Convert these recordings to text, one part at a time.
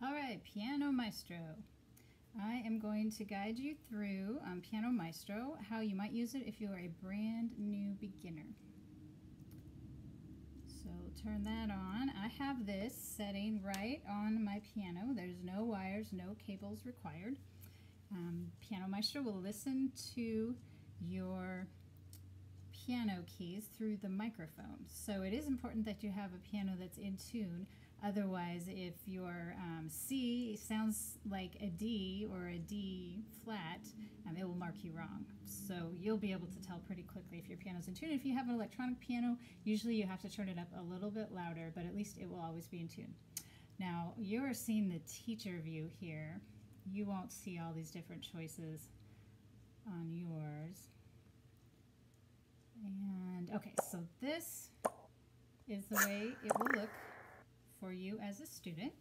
All right, Piano Maestro. I am going to guide you through Piano Maestro, how you might use it if you are a brand new beginner. So turn that on. I have this setting right on my piano. There's no wires, no cables required. Piano Maestro will listen to your piano keys through the microphone. So it is important that you have a piano that's in tune. Otherwise, if your C sounds like a D or a D flat, it will mark you wrong. So you'll be able to tell pretty quickly if your piano's in tune. If you have an electronic piano, usually you have to turn it up a little bit louder, but at least it will always be in tune. Now, you are seeing the teacher view here. You won't see all these different choices on yours. And okay, so this is the way it will look for you as a student.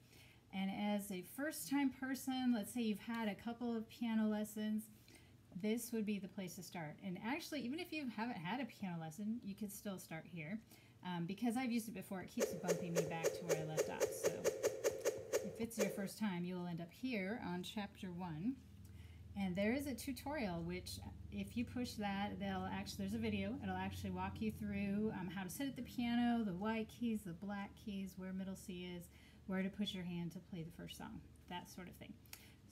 And as a first-time person, let's say you've had a couple of piano lessons, this would be the place to start. And actually, even if you haven't had a piano lesson, you could still start here. Because I've used it before, it keeps bumping me back to where I left off. So if it's your first time, you will end up here on Chapter 1. And there is a tutorial, which if you push that, there's a video. It'll actually walk you through how to sit at the piano, the white keys, the black keys, where middle C is, where to put your hand to play the first song, that sort of thing.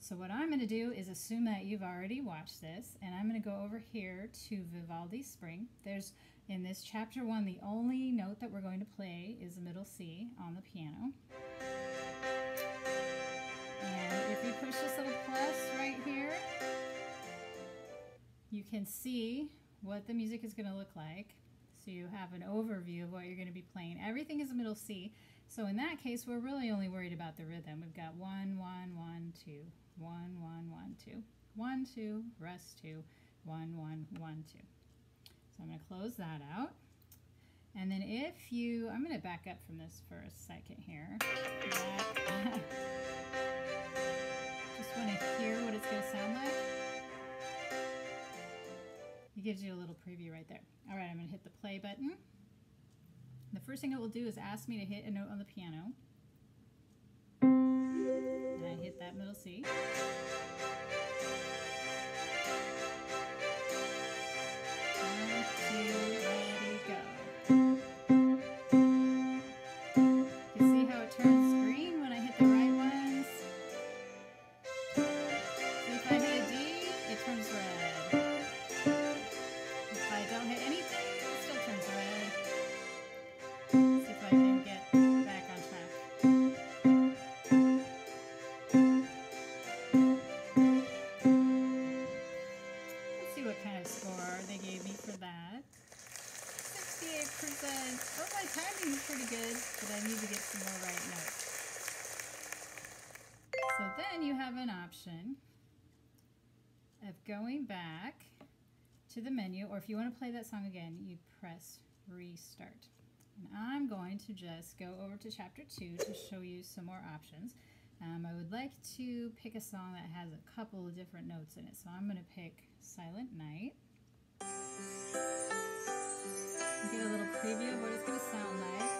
So what I'm going to do is assume that you've already watched this, and I'm going to go over here to Vivaldi's Spring. In this Chapter 1, the only note that we're going to play is the middle C on the piano. And if you push this little plus right here, you can see what the music is going to look like. So you have an overview of what you're going to be playing. Everything is a middle C. So in that case, we're really only worried about the rhythm. We've got 1, 1, 1, 2, 1, 1, 1, 2, 1, 2, rest 2, 1, 1, 1, 2. So I'm going to close that out. And then I'm going to back up from this for a second here. Just want to hear what it's going to sound like. It gives you a little preview right there. All right, I'm going to hit the play button. The first thing it will do is ask me to hit a note on the piano. And I hit that middle C. 1, 2, ready, go. You see how it turns green when I hit the right ones? If I hit a D, it turns red. If I don't hit anything, it still turns red. Let's see if I can get back on track. Let's see what kind of score they gave me for that. 68%. Oh, my timing is pretty good, but I need to get some more right notes. So then you have an option of going back to the menu, or if you want to play that song again, you press restart. And I'm going to just go over to Chapter 2 to show you some more options. I would like to pick a song that has a couple of different notes in it, so I'm going to pick Silent Night. Get a little preview of what it's going to sound like.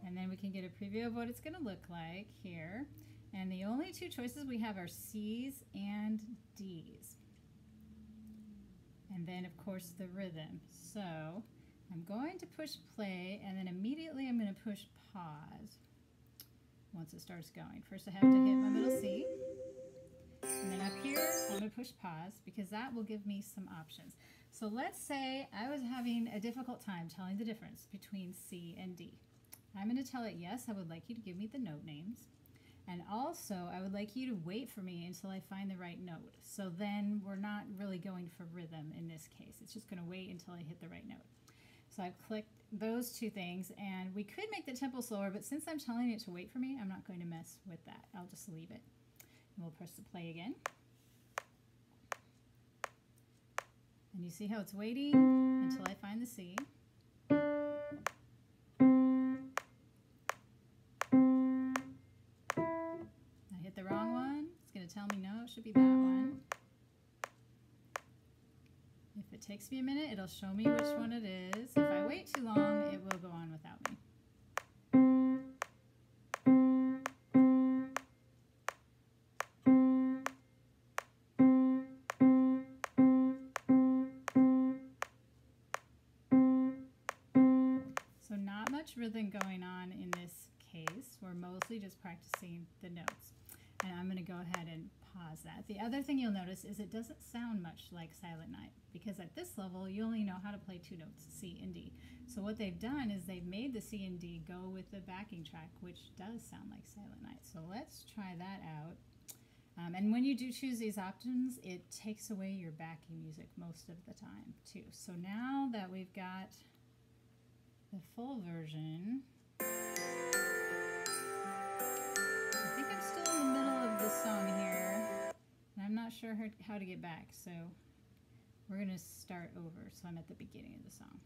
And then we can get a preview of what it's going to look like here. And the only two choices we have are C's and D's. And then, of course, the rhythm. So I'm going to push play, and then immediately I'm going to push pause once it starts going. First I have to hit my middle C. And then up here, I'm going to push pause because that will give me some options. So let's say I was having a difficult time telling the difference between C and D. I'm going to tell it, yes, I would like you to give me the note names. And also, I would like you to wait for me until I find the right note. So then we're not really going for rhythm in this case. It's just going to wait until I hit the right note. So I've clicked those two things, and we could make the tempo slower, but since I'm telling it to wait for me, I'm not going to mess with that. I'll just leave it. And we'll press the play again. And you see how it's waiting until I find the C. The wrong one, it's going to tell me no, it should be that one. If it takes me a minute, it'll show me which one it is. If I wait too long, it will go on without me. much rhythm going on in this case. We're mostly just practicing the notes. And I'm going to go ahead and pause that. The other thing you'll notice is it doesn't sound much like Silent Night, because at this level you only know how to play two notes, C and D. So what they've done is they've made the C and D go with the backing track, which does sound like Silent Night. So let's try that out. And when you do choose these options, it takes away your backing music most of the time too. So now that we've got the full version, I think I'm still in the middle of this song here, and I'm not sure how to get back, so we're going to start over. So I'm at the beginning of the song,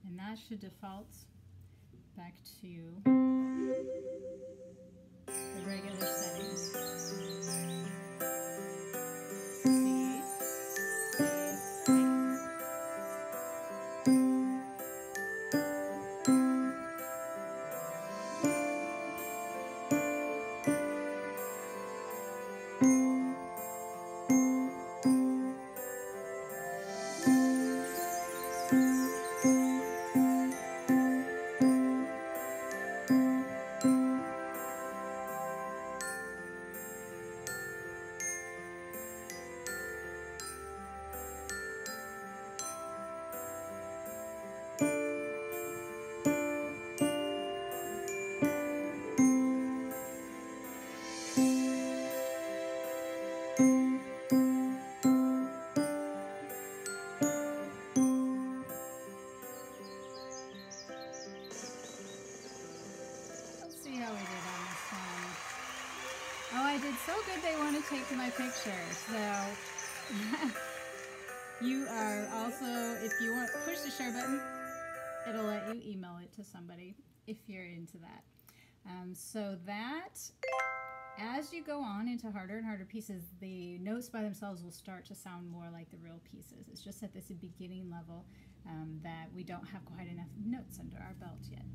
and that should default back to the regular settings. Oh, I did so good they want to take my picture. So you are also, if you want, push the share button. It'll let you email it to somebody if you're into that. So that, as you go on into harder and harder pieces, the notes by themselves will start to sound more like the real pieces. It's just at this beginning level that we don't have quite enough notes under our belt yet.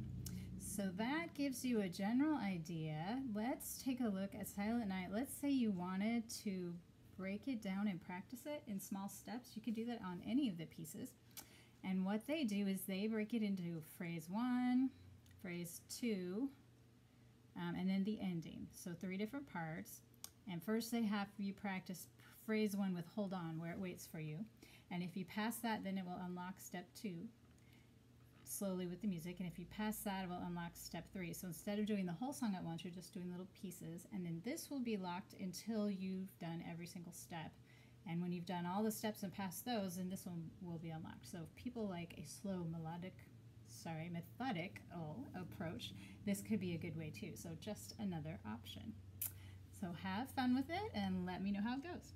So that gives you a general idea. Let's take a look at Silent Night. Let's say you wanted to break it down and practice it in small steps. You could do that on any of the pieces. And what they do is they break it into phrase 1, phrase 2, and then the ending. So 3 different parts. And first they have you practice phrase 1 with hold on, where it waits for you. And if you pass that, then it will unlock step 2. Slowly with the music, and if you pass that, it will unlock step 3. So instead of doing the whole song at once, you're just doing little pieces, and then this will be locked until you've done every single step. And when you've done all the steps and passed those, then this one will be unlocked. So if people like a slow methodic approach, this could be a good way too. So just another option. So have fun with it and let me know how it goes.